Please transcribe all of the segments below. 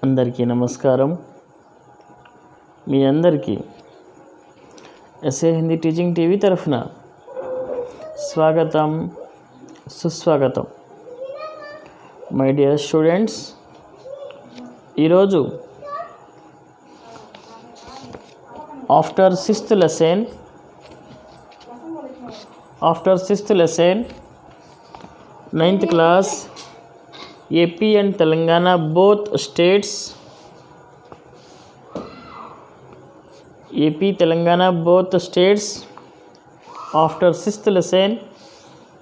అందరికీ నమస్కారం. మీ అందరికీ ఎస్ఏ హిందీ టీచింగ్ టీవీ తరఫున స్వాగతం, సుస్వాగతం. మై డియర్ స్టూడెంట్స్, ఈరోజు after sixth lesson 9th class AP and Telangana both states, AP Telangana both states after 6th lesson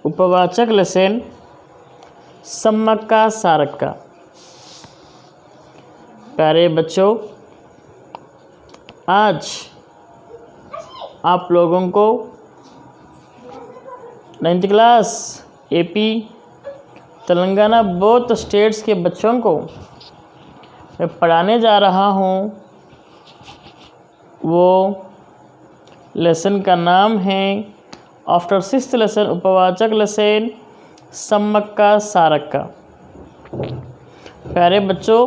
उपवाचक lesson Sammakka Sarakka. प्यारे बच्चों, आज आप लोगों को 9th class AP Telangana both states के बच्चों को मैं पढ़ाने जा रहा हूँ. वो लेसन का नाम है आफ्टर सिक्स्थ लेसन उपवाचक लेसन सम्मक्का सारक्का. प्यारे बच्चों,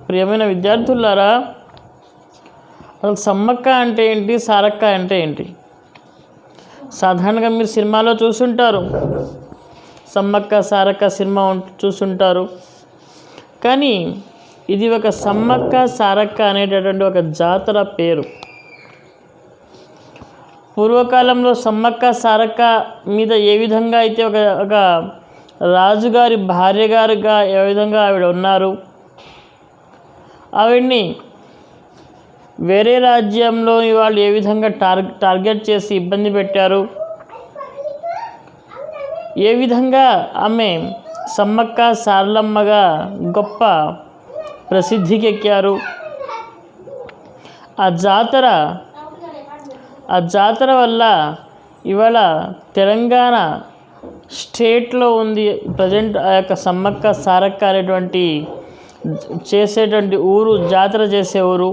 ప్రియమైన విద్యార్థులారా, అసలు సమ్మక్క అంటే ఏంటి, సారక్క అంటే ఏంటి? సాధారణంగా మీరు సినిమాలో చూసుంటారు, సమ్మక్క సారక్క సినిమా చూసుంటారు. కానీ ఇది ఒక సమ్మక్క సారక్క అనేటటువంటి ఒక జాతర పేరు. పూర్వకాలంలో సమ్మక్క సారక్క మీద ఏ విధంగా అయితే ఒక రాజుగారి భార్య గారుగా ఏ విధంగా ఆవిడ ఉన్నారు, ఆవిడ్ని వేరే రాజ్యంలో వాళ్ళు ఏ విధంగా టార్గెట్ చేసి ఇబ్బంది పెట్టారు, ఏ విధంగా ఆమె సమ్మక్క సారలమ్మగా గొప్ప ప్రసిద్ధికి ఎక్కారు, ఆ జాతర వల్ల ఇవాళ తెలంగాణ స్టేట్లో ఉంది. ప్రజెంట్ ఆ యొక్క సమ్మక్క సారక్క అనేటువంటి చేసేటువంటి ఊరు, జాతర చేసే ఊరు.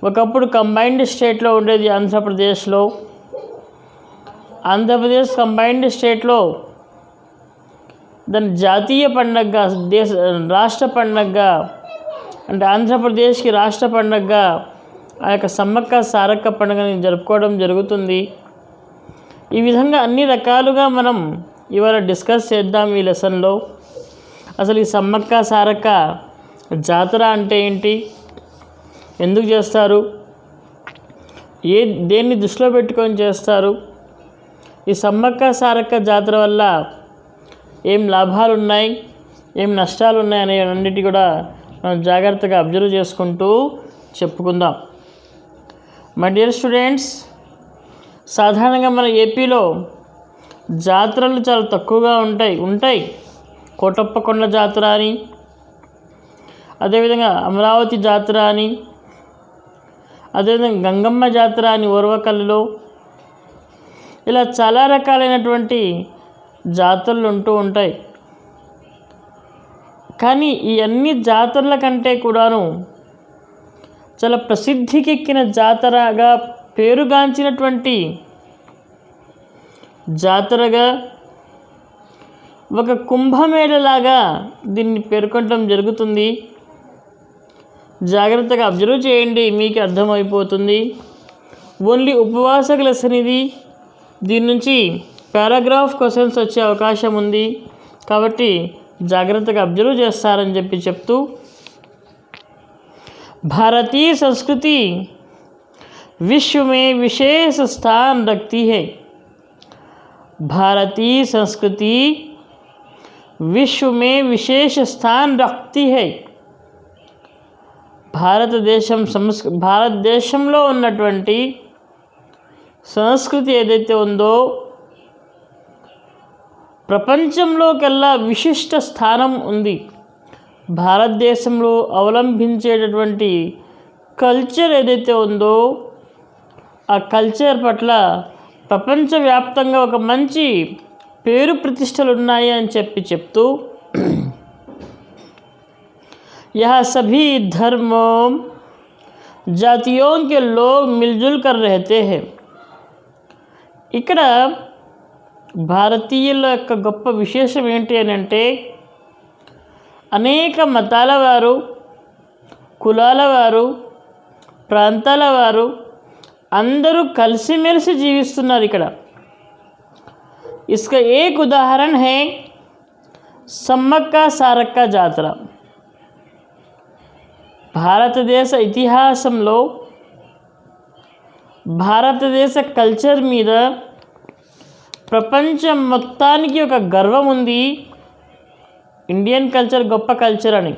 ఒకప్పుడు కంబైన్డ్ స్టేట్లో ఉండేది ఆంధ్రప్రదేశ్ కంబైన్డ్ స్టేట్లో దాని జాతీయ పండగగా, రాష్ట్ర పండగగా, అంటే ఆంధ్రప్రదేశ్కి రాష్ట్ర పండగగా ఆ యొక్క సమ్మక్క సారక్క పండుగని జరుపుకోవడం జరుగుతుంది. ఈ విధంగా అన్ని రకాలుగా మనం ఇవాళ డిస్కస్ చేద్దాం ఈ లెసన్లో. అసలు ఈ సమ్మక్క సారక్క జాతర అంటే ఏంటి, ఎందుకు చేస్తారు, దేన్ని దృష్టిలో పెట్టుకొని చేస్తారు, ఈ సమ్మక్క సారక్క జాతర వల్ల ఏం లాభాలు ఉన్నాయి, ఏం నష్టాలు ఉన్నాయి అనే అన్నిటి కూడా మనం జాగ్రత్తగా అబ్జర్వ్ చేసుకుంటూ చెప్పుకుందాం. మై డియర్ స్టూడెంట్స్, సాధారణంగా మన ఏపీలో జాతరలు చాలా తక్కువగా ఉంటాయి. కోటప్పకొండ జాతర అని, అదేవిధంగా అమరావతి జాతర అని, అదేవిధంగా గంగమ్మ జాతర అని ఓర్వకల్లులో, ఇలా చాలా రకాలైనటువంటి జాతరలు ఉంటాయి. కానీ ఈ అన్ని జాతరల కంటే కూడాను చాలా ప్రసిద్ధికెక్కిన జాతరగా, పేరుగాంచినటువంటి జాతరగా, ఒక కుంభమేళలాగా దీన్ని పేర్కొనడం జరుగుతుంది. జాగ్రత్తగా అబ్జర్వ్ చేయండి, మీకు అర్థమైపోతుంది. ఓన్లీ ఉపవాసక లెసన్ ఇది. దీని నుంచి పారాగ్రాఫ్ క్వశ్చన్స్ వచ్చే అవకాశం ఉంది, కాబట్టి జాగ్రత్తగా అబ్జర్వ్ చేస్తారని చెప్తూ, भारतीय संस्कृति विश्व में विशेष स्थान रखती है. भारतीय संस्कृति विश्व में विशेष स्थान रखती है. భారతదేశంలో ఉన్నటువంటి సంస్కృతి ఏదైతే ఉందో ప్రపంచంలోకెల్లా విశిష్ట స్థానం ఉంది. భారతదేశంలో అవలంబించేటటువంటి కల్చర్ ఏదైతే ఉందో ఆ కల్చర్ పట్ల ప్రపంచవ్యాప్తంగా ఒక మంచి పేరు ప్రతిష్టలు ఉన్నాయి అని చెప్తూ, यहाँ सभी धर्मों जातियों के लोग मिलजुल कर रहते हैं. ఇక్కడ భారతీయుల యొక్క గొప్ప విశేషం ఏంటి అని అంటే అనేక మతాల వారు కులాల వారు, ప్రాంతాల వారు అందరూ కలిసిమెలిసి జీవిస్తున్నారు ఇక్కడ. इसका एक उदाहरण है సమ్మక్క సారక్క జాతర. భారతదేశ ఇతిహాసంలో భారతదేశ కల్చర్ మీద ప్రపంచం మొత్తానికి ఒక గర్వం ఉంది. ఇండియన్ కల్చర్ గొప్ప కల్చర్ అని.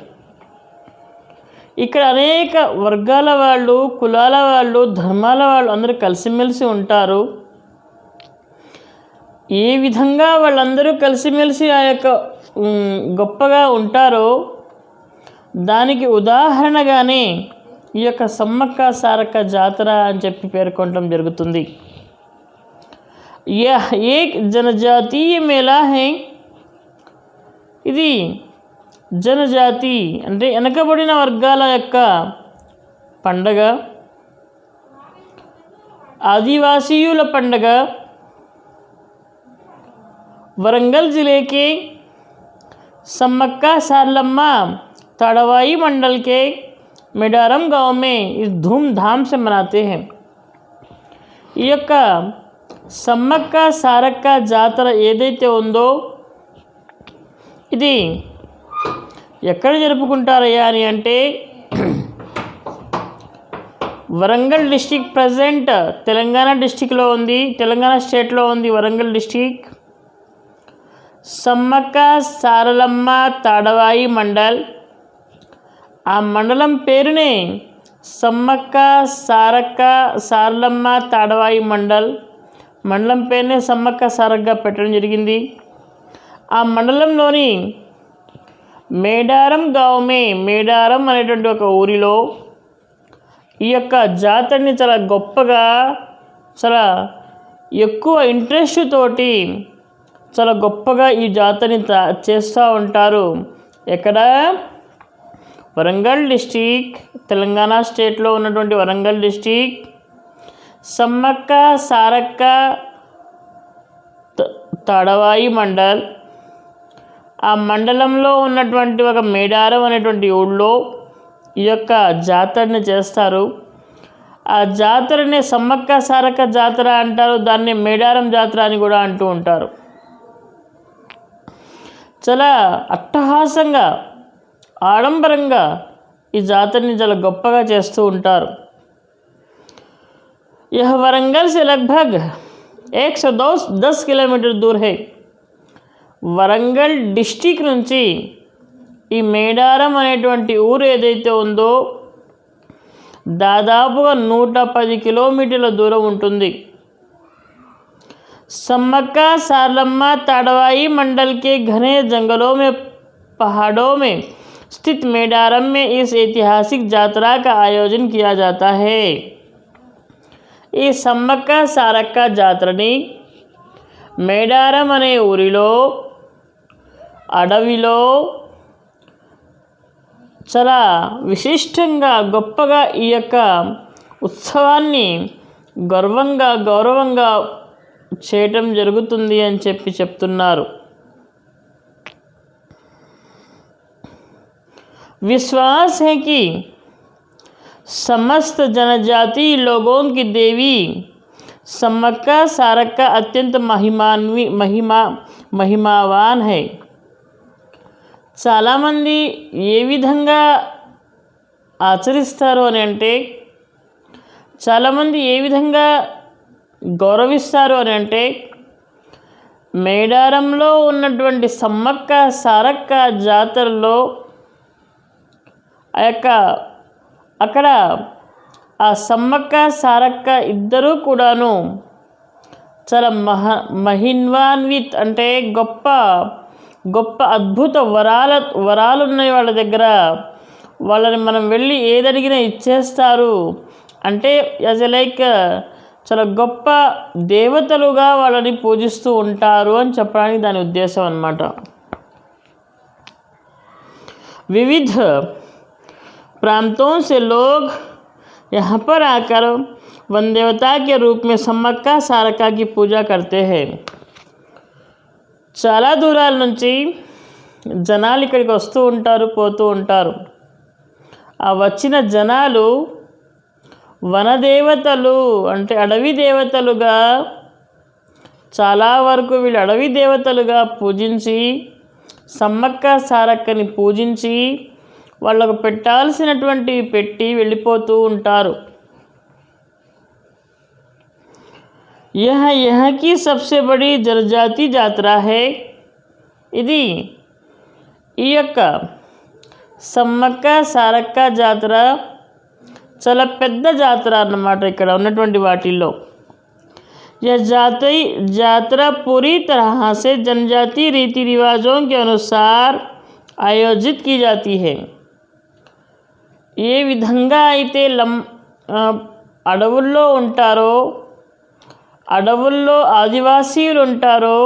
ఇక్కడ అనేక వర్గాల వాళ్ళు, కులాల వాళ్ళు, ధర్మాల వాళ్ళు అందరూ కలిసిమెలిసి ఉంటారు. ఏ విధంగా వాళ్ళందరూ కలిసిమెలిసి ఆ యొక్క గొప్పగా ఉంటారో దానికి ఉదాహరణగానే ఈ యొక్క సమ్మక్క సారక్క జాతర అని చెప్పి పేర్కొనడం జరుగుతుంది. యహ్ ఏక్ జనజాతీయ మేళా హై. ఇది జనజాతి అంటే వెనకబడిన వర్గాల యొక్క పండగ, ఆదివాసీయుల పండగ. वरंगल ज़िले के सम्मक्का सारलम्मा ताड़वाई मंडल के मेडारम गांव में इस धूमधाम से मनाते हैं. ఈ యొక్క సమ్మక్క సారక్క జాతర ఏదైతే ఉందో ఇది ఎక్కడ జరుపుకుంటారయ్యా అని అంటే వరంగల్ డిస్ట్రిక్ట్ ప్రజెంట్ తెలంగాణ డిస్ట్రిక్ట్లో ఉంది, తెలంగాణ స్టేట్లో ఉంది వరంగల్ డిస్ట్రిక్ట్. సమ్మక్క సారలమ్మ తాడవాయి మండల్, ఆ మండలం పేరునే సమ్మక్క సారక్క సారలమ్మ తాడవాయి మండలం పేరునే సమ్మక్క సారక్క పెట్టడం జరిగింది. ఆ మండలంలోని మేడారం గావమే, మేడారం అనేటువంటి ఒక ఊరిలో ఈ యొక్క జాతరని చాలా గొప్పగా, చాలా ఎక్కువ ఇంట్రెస్ట్ తోటి చాలా గొప్పగా ఈ జాతరని చేస్తూ ఉంటారు. ఎక్కడ? వరంగల్ డిస్టిక్, తెలంగాణ స్టేట్లో ఉన్నటువంటి వరంగల్ డిస్టిక్. సమ్మక్క సారక్క తాడవాయి మండల్, ఆ మండలంలో ఉన్నటువంటి ఒక మేడారం అనేటువంటి ఊళ్ళో ఈ యొక్క జాతరని చేస్తారు. ఆ జాతరని సమ్మక్క సారక్క జాతర అంటారు, దాన్ని మేడారం జాతర అని కూడా అంటూ ఉంటారు. చాలా అట్టహాసంగా, ఆడంబరంగా ఈ జాతరని చాలా గొప్పగా చేస్తూ ఉంటారు. यह वरंगल से लगभग 110 किलोमीटर दूर है. వరంగల్ డిస్టిక్ నుంచి ఈ మేడారం అనేటువంటి ఊరు ఏదైతే ఉందో దాదాపుగా 110 కిలోమీటర్ల దూరం ఉంటుంది. सम्मक्का सारलम्मा ताड़वाई मंडल के घने जंगलों में, पहाड़ों में स्थित मेडारम में इस ऐतिहासिक यात्रा का आयोजन किया जाता है. ఈ సమ్మక్క సారక్క జాతరని మేడారం అనే ఊరిలో, అడవిలో చాలా విశిష్టంగా, గొప్పగా ఈ యొక్క ఉత్సవాన్ని గౌరవంగా చేయటం జరుగుతుంది అని చెప్తున్నారు. विश्वास है कि समस्त जनजाति लोगों की देवी సమ్మక్క సారక్క అత్యంత మహిమావాన్ है. చాలామంది ఏ విధంగా ఆచరిస్తారు అని అంటే, చాలామంది ఏ విధంగా గౌరవిస్తారు అని అంటే, మేడారంలో ఉన్నటువంటి సమ్మక్క సారక్క జాతరలో అక్కడ ఆ సమ్మక్క సారక్క ఇద్దరూ కూడాను చాలా మహిన్వాన్విత్ అంటే గొప్ప అద్భుత వరాలు ఉన్నాయి వాళ్ళ దగ్గర. వాళ్ళని మనం వెళ్ళి ఏదడిగినా ఇచ్చేస్తారు అంటే యాజ్ ఎ లైక్ చాలా గొప్ప దేవతలుగా వాళ్ళని పూజిస్తూ ఉంటారు అని చెప్పడానికి దాని ఉద్దేశం అన్నమాట. विविध प्रांतों से लोग यहाँ पर आकर वन देवता के रूप में సమ్మక్క సారక్క की पूजा करते हैं. చాలా దూరాల నుంచి జనాలు ఇక్కడికి వస్తూ ఉంటారు, పోతూ ఉంటారు. ఆ వచ్చిన జనాలు వనదేవతలు అంటే అడవి దేవతలుగా, చాలా వరకు వీళ్ళు అడవి దేవతలుగా పూజించి సమ్మక్క సారక్కని పూజించి వాళ్ళకు పెట్టాల్సినటువంటివి పెట్టి వెళ్ళిపోతూ ఉంటారు. यह यहाँ की सबसे बड़ी जनजाति जात्रा है. ఇది ఈ యొక్క సమ్మక్క సారక్క జాతర చాలా పెద్ద జాతర అన్నమాట ఇక్కడ ఉన్నటువంటి వాటిల్లో. यह जात्रा पूरी तरह से जनजाति रीति रिवाजों के अनुसार आयोजित की जाती है. ఏ విధంగా అయితే అడవుల్లో ఉంటారో, అడవుల్లో ఆదివాసీలు ఉంటారో,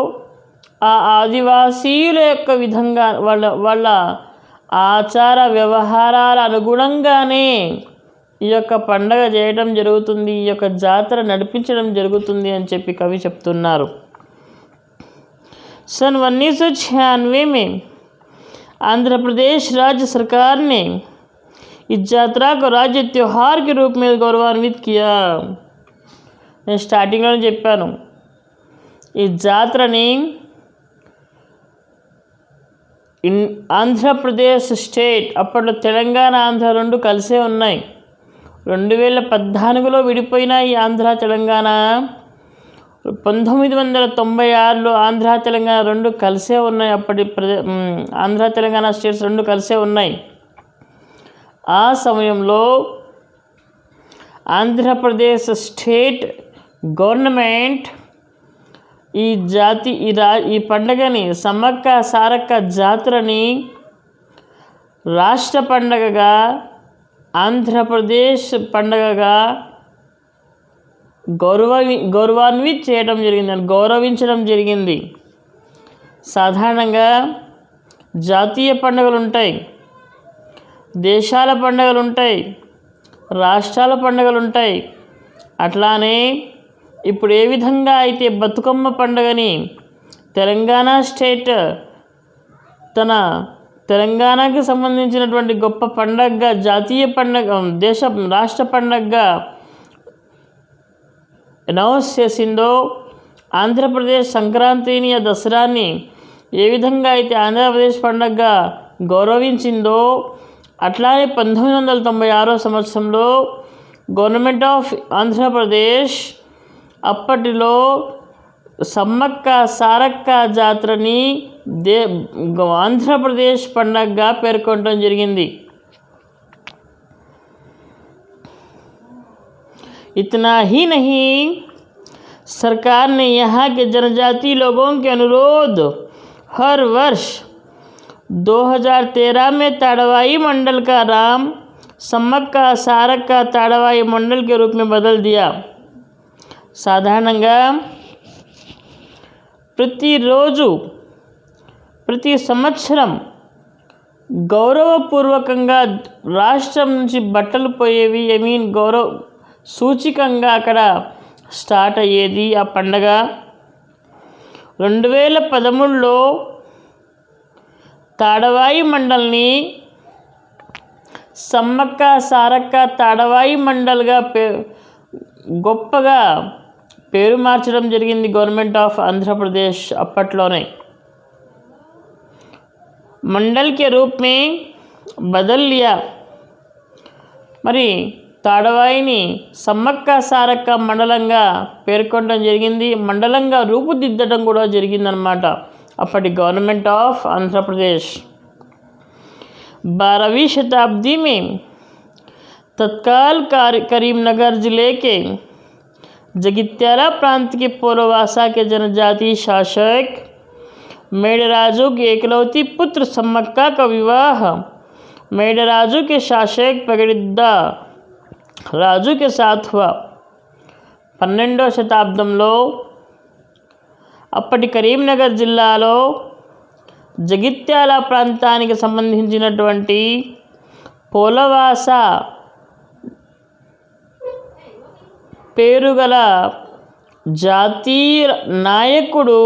ఆ ఆదివాసీల యొక్క విధంగా వాళ్ళ ఆచార వ్యవహారాల అనుగుణంగానే ఈ యొక్క పండగ చేయడం జరుగుతుంది, ఈ యొక్క జాతర నడిపించడం జరుగుతుంది అని చెప్పి కవి చెప్తున్నారు. सन 1996 में आंध्र प्रदेश राज्य सरकार ने इस यात्रा को राज्य त्योहार के रूप में गौरवान्वित किया. నేను స్టార్టింగ్లో చెప్పాను, ఈ జాతరని ఆంధ్రప్రదేశ్ స్టేట్, అప్పట్లో తెలంగాణ ఆంధ్ర రెండు కలిసే ఉన్నాయి. 2014లో విడిపోయిన ఈ ఆంధ్ర తెలంగాణ 1996లో ఆంధ్ర తెలంగాణ రెండు కలిసే ఉన్నాయి. అప్పటి ఆంధ్ర తెలంగాణ స్టేట్స్ రెండు కలిసే ఉన్నాయి. ఆ సమయంలో ఆంధ్రప్రదేశ్ స్టేట్ గవర్నమెంట్ ఈ పండగని సమ్మక్క సారక్క జాతరని రాష్ట్ర పండగగా, ఆంధ్రప్రదేశ్ పండగగా గౌరవించడం జరిగింది. సాధారణంగా జాతీయ పండుగలు ఉంటాయి, దేశాల పండుగలు ఉంటాయి, రాష్ట్రాల పండుగలు ఉంటాయి. అట్లానే ఇప్పుడు ఏ విధంగా అయితే బతుకమ్మ పండుగని తెలంగాణ స్టేట్ తన తెలంగాణకి సంబంధించినటువంటి గొప్ప పండగగా, జాతీయ పండగ, రాష్ట్ర పండగగా అనౌన్స్ చేసిందో, ఆంధ్రప్రదేశ్ సంక్రాంతిని, దసరాని ఏ విధంగా అయితే ఆంధ్రప్రదేశ్ పండగగా గౌరవించిందో, అట్లానే 1996 సంవత్సరంలో గవర్నమెంట్ ఆఫ్ ఆంధ్రప్రదేశ్ అప్పటిలో సమ్మక్క సారక్క జాతరని ఆంధ్రప్రదేశ్ పండగగా పేర్కొనడం జరిగింది. इतना ही नहीं, सरकार ने यहाँ के जनजाति लोगों के अनुरोध हर वर्ष 2013 में ताड़वाई मंडल का नाम సమ్మక్క సారక్క తాడవాయి మండల్ के रूप में बदल दिया. సాధారణంగా ప్రతి సంవత్సరం గౌరవపూర్వకంగా రాష్ట్రం నుంచి బట్టలు పోయేవి, గౌరవ సూచికంగా అక్కడ స్టార్ట్ అయ్యేది ఆ పండగ. 2013లో తాడవాయి మండల్ని సమ్మక్క సారక్క తాడవాయి మండల్గా గొప్పగా పేరు మార్చడం జరిగింది గవర్నమెంట్ ఆఫ్ ఆంధ్రప్రదేశ్ అప్పట్లోనే. మండల్ కే రూప్ మే బదల్ లియా. మరి తాడవాయిని సమ్మక్క సారక్క మండలంగా పేర్కొనడం జరిగింది, మండలంగా రూపుదిద్దడం కూడా జరిగిందనమాట అప్పటి గవర్నమెంట్ ఆఫ్ ఆంధ్రప్రదేశ్. 12वीं शताब्दी में तत्काल करीमनगर जिले के जगित्याला प्रांत के पोलवासा के जनजाति शासक मेड़राजू के एकलौती पुत्र सम्मक्का का विवाह मेड़राजू के शासक पगडिद्दा राजू के साथ हुआ. 12వ శతాబ్దంలో అప్పటి కరీంనగర్ జిల్లాలో జగిత్యాల ప్రాంతానికి సంబంధించినటువంటి పోలవాస పేరుగల జాతీయ నాయకుడు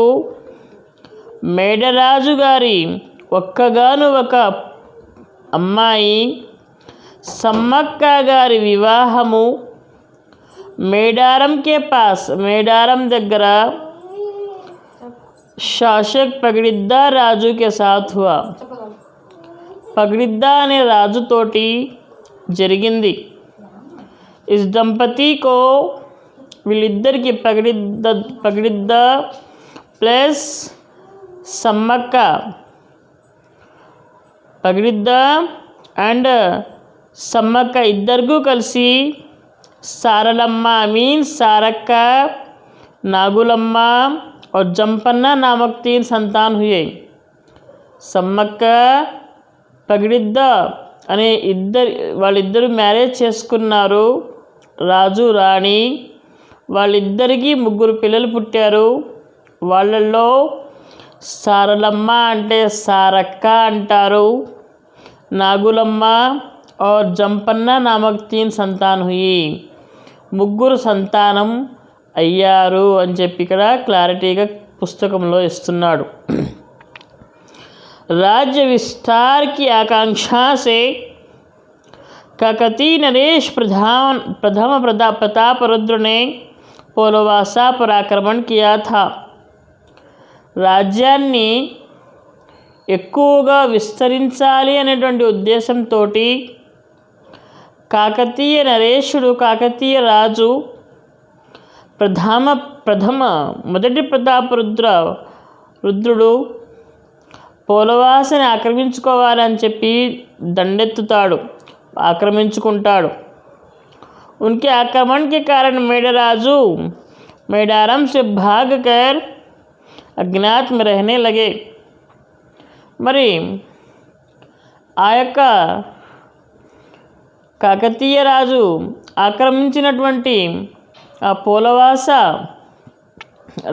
మేడరాజు గారి ఒక్కగాను ఒక అమ్మాయి సమ్మక్క గారి వివాహము మేడారం కే పాస్, మేడారం దగ్గర శాసక్ పగడిద్దా రాజు కే సాత్ హువా, పగడిద్దా అనే రాజుతోటి జరిగింది. ఇస్ దంపతికో, వీళ్ళిద్దరికి పగడిద్దా ప్లస్ సమ్మక్క, పగడిద్దా అండ్ సమ్మక్క ఇద్దరికూ కలిసి सारलम्मा मीन्स सारक्का, नागुलम्मा और जंपन्ना नामक 3 संतान हुए. సమ్మక్క పగిడిద్ద అనే వాళ్ళిద్దరు మ్యారేజ్ చేసుకున్నారు. రాజు రాణి వాళ్ళిద్దరికీ 3 పిల్లలు పుట్టారు. వాళ్ళల్లో సారలమ్మ అంటే సారక్క అంటారు, నాగులమ్మ और జంపన్న నామక్ 3 సంతాన్ హుయి, 3 సంతానం అయ్యారు అని చెప్పి ఇక్కడ క్లారిటీగా పుస్తకంలో ఇస్తున్నాడు. राज्य विस्तार की आकांक्षा से काकतीय नरेश प्रथम प्रतापरुद्र ने पोलवासा पर आक्रमण किया था. రాజ్యాన్ని ఎక్కువగా విస్తరించాలి అనేటువంటి ఉద్దేశంతో కాకతీయ నరేషుడు, కాకతీయ రాజు ప్రథమ మొదటి రుద్రుడు పోలవాసని ఆక్రమించుకోవాలని చెప్పి దండెత్తుతాడు, ఆక్రమించుకుంటాడు. उनके आक्रमण के कारण मेड़राजू मेडारम से भागकर अज्ञात में रहने लगे. మరి ఆ యొక్క కాకతీయ రాజు ఆక్రమించినటువంటి ఆ పోలవాస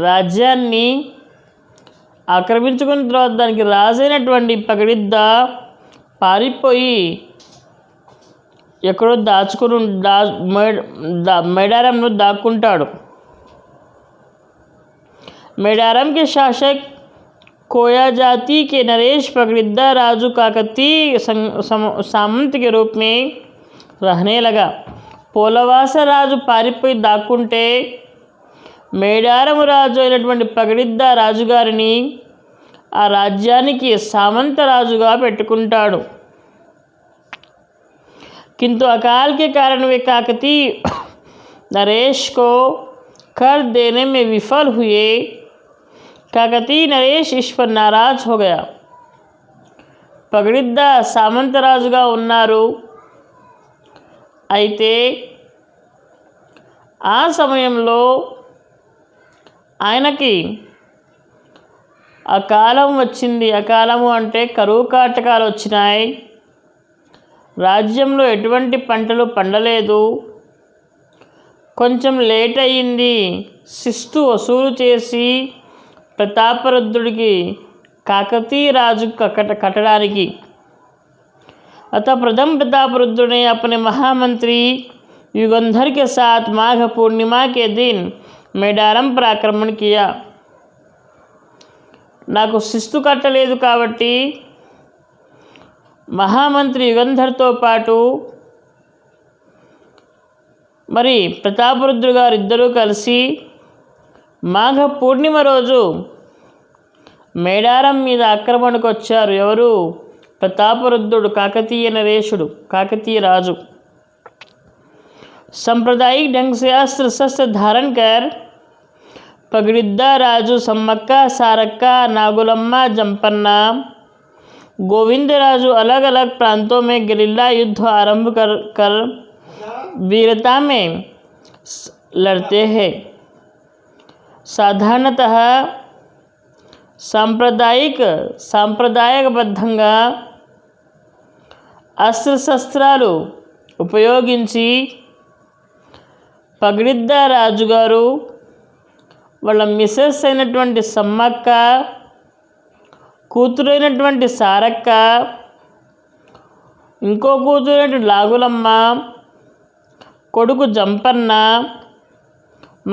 రాజ్యాన్ని ఆక్రమించుకున్న తర్వాత దానికి రాజైనటువంటి పగడిద్ద పారిపోయి ఎక్కడో మేడారంలో దాక్కుంటాడు. मेडारम के शासक कोया जाति के नरेश पगडिद्दा राजू काकतीय सामंत के रूप में रहने लगा. పోలవాస రాజు పారిపోయి దాక్కుంటే మేడారం రాజు అయినటువంటి పగడిద్ద రాజుగారిని ఆ రాజ్యానికి సామంత రాజుగా పెట్టుకుంటాడు. किंतु अकाल के कारण वे काकतीय नरेश को कर देने में विफल हुए. काकतीय नरेश इस पर नाराज हो गया. పగడిద్ద సామంతరాజుగా ఉన్నారు. అయితే ఆ సమయంలో ఆయనకి అకాలం వచ్చింది. అకాలము అంటే కరువు కాటకాలు వచ్చినాయి. రాజ్యంలో ఎటువంటి పంటలు పండలేదు. కొంచెం లేట్ అయ్యింది. శిస్తు వసూలు చేసి ప్రతాపరుద్రుడికి కాకతీయ రాజు కట్టడానికి. अतः प्रथम प्रतापरुद्र ने अपने महामंत्री युगंधर के साथ माघ पूर्णिमा के दिन మేడారం पर आक्रमण किया. నాకు శిస్తు కట్టలేదు కాబట్టి మహామంత్రి యుగంధర్తో పాటు మరి ప్రతాపరుద్రుడు గారు ఇద్దరూ కలిసి మాఘ పూర్ణిమ రోజు మేడారం మీద ఆక్రమణకు వచ్చారు. ఎవరు? प्रतापरुद्रुడు, काकतीय नरेशुడు, काकतीय राजू. सांप्रदायिक ढंग से अस्त्र शस्त्र धारण कर पगडिद्दा राजू सम्मक्का, सारक्का, नागुलम्मा, जंपन्ना, गोविंद राजू अलग अलग प्रांतों में गेरिल्ला युद्ध आरंभ कर वीरता में लड़ते हैं. साधारणतः సాంప్రదాయబద్ధంగా అస్త్రశస్త్రాలు ఉపయోగించి పగడిద్ద రాజుగారు వాళ్ళ మిసెస్ అయినటువంటి సమ్మక్క, కూతురైనటువంటి సారక్క, ఇంకో కూతురైనటువంటి లాగులమ్మ, కొడుకు జంపన్న,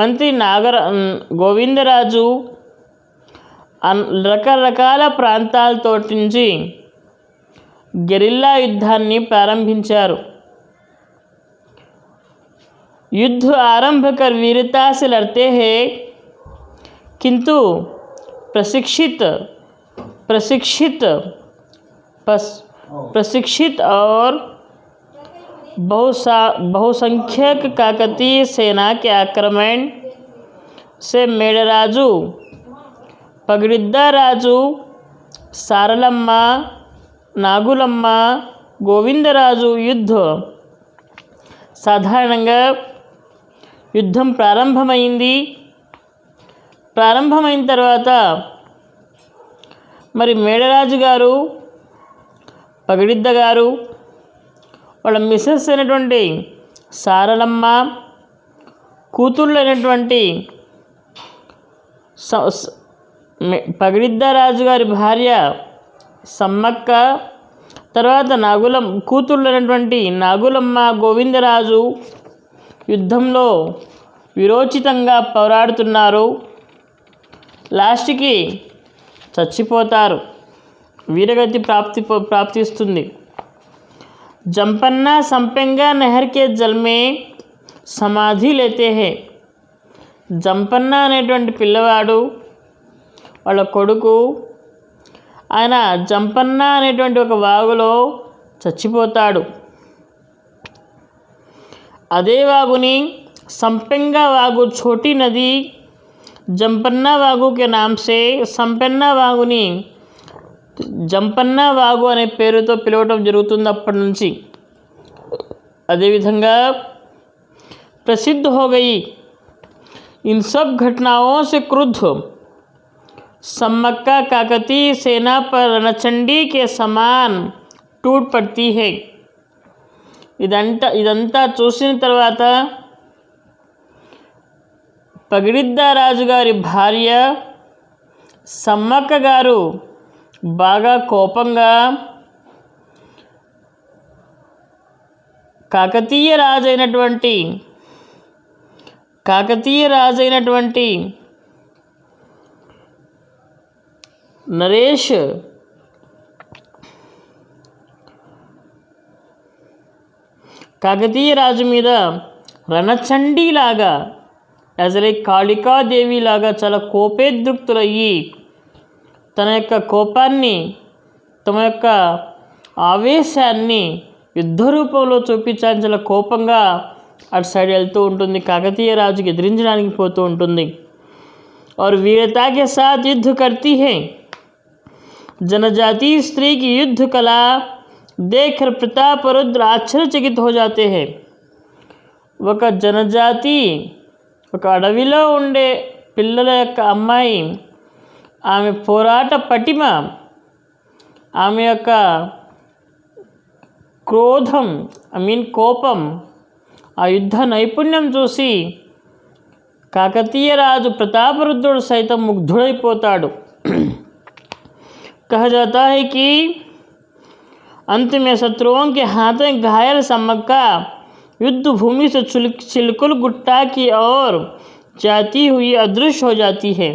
మంత్రి గోవిందరాజు రకరకాల ప్రాంతాలతో నుంచి గెరిల్లా యుద్ధాన్ని ప్రారంభించారు. युद्ध आरंभ कर वीरता से लड़ते हैं, किंतु प्रशिक्षित और बहुसंख्यक काकतीय सेना के आक्रमण से मेड़राजु, पगडिद्दाराजु, सारलम्मा, నాగులమ్మ, గోవిందరాజు సాధారణంగా యుద్ధం ప్రారంభమైన తర్వాత మరి మేడరాజు గారు, పగడిద్ద గారు, వాళ్ళ మిసెస్ అయినటువంటి సారలమ్మ, కూతుళ్ళు అయినటువంటి పగడిద్ద రాజు గారి భార్య సమ్మక్క, తర్వాత కూతుళ్ళు అయినటువంటి నాగులమ్మ, గోవిందరాజు యుద్ధంలో విరోచితంగా పోరాడుతున్నారు. లాస్ట్కి చచ్చిపోతారు, వీరగతి ప్రాప్తిస్తుంది. జంపన్న సంపెంగా నహర్ కే జల్ మే సమాధి లేతే హే. జంపన్న అనేటువంటి పిల్లవాడు, వాళ్ళ కొడుకు, ఆయన జంపన్న అనేటువంటి ఒక వాగులో చచ్చిపోతాడు. అదే వాగుని సంపెంగా వాగు, छोटी నది జంపన్నా వాగు కే నామ్ సే సంపెన్న వాగుని జంపన్నా వాగు అనే పేరుతో పిలవటం జరుగుతుంది అప్పటి నుంచి. అదేవిధంగా ప్రసిద్ధ हो गई. इन सब घटनाओं से क्रुद्ध सम्मक्का काकतीय सेना पर रणचंडी के समान टूट पड़ती है. ఇదంతా చూసిన తర్వాత పగడిద్ద రాజు గారి భార్య సమ్మక్క గారు బాగా కోపంగా కాకతీయ రాజైనటువంటి నరేష్ కాకతీయ రాజు మీద రణచండీలాగా, యాజ్ లైక్ కాళికాదేవి లాగా చాలా కోపేద్యుక్తులయ్యి తన యొక్క కోపాన్ని, తమ యొక్క ఆవేశాన్ని యుద్ధ రూపంలో చూపించాలని చాలా కోపంగా అటు సైడ్ వెళ్తూ ఉంటుంది. కాకతీయ రాజుకి ఎదిరించడానికి పోతూ ఉంటుంది. और वीरता के साथ युद्ध करती है. जनजाति स्त्री की युद्ध कला देखकर प्रतापरुद्र आश्चर्यचकित हो जाते हैं. ఒక జనజాతి, ఒక అడవిలో ఉండే పిల్లల యొక్క అమ్మాయి, ఆమె పోరాట పటిమ, ఆమె యొక్క క్రోధం, కోపం, ఆ యుద్ధ నైపుణ్యం చూసి కాకతీయ రాజు ప్రతాపరుద్రుడు సైతం ముగ్ధుడైపోతాడు. कहा जाता है कि अंत में शत्रुओं के हाथों में घायल सम्मक्का युद्ध भूमि से चिलकुल गुट्टा की ओर जाती हुई अदृश्य हो जाती है.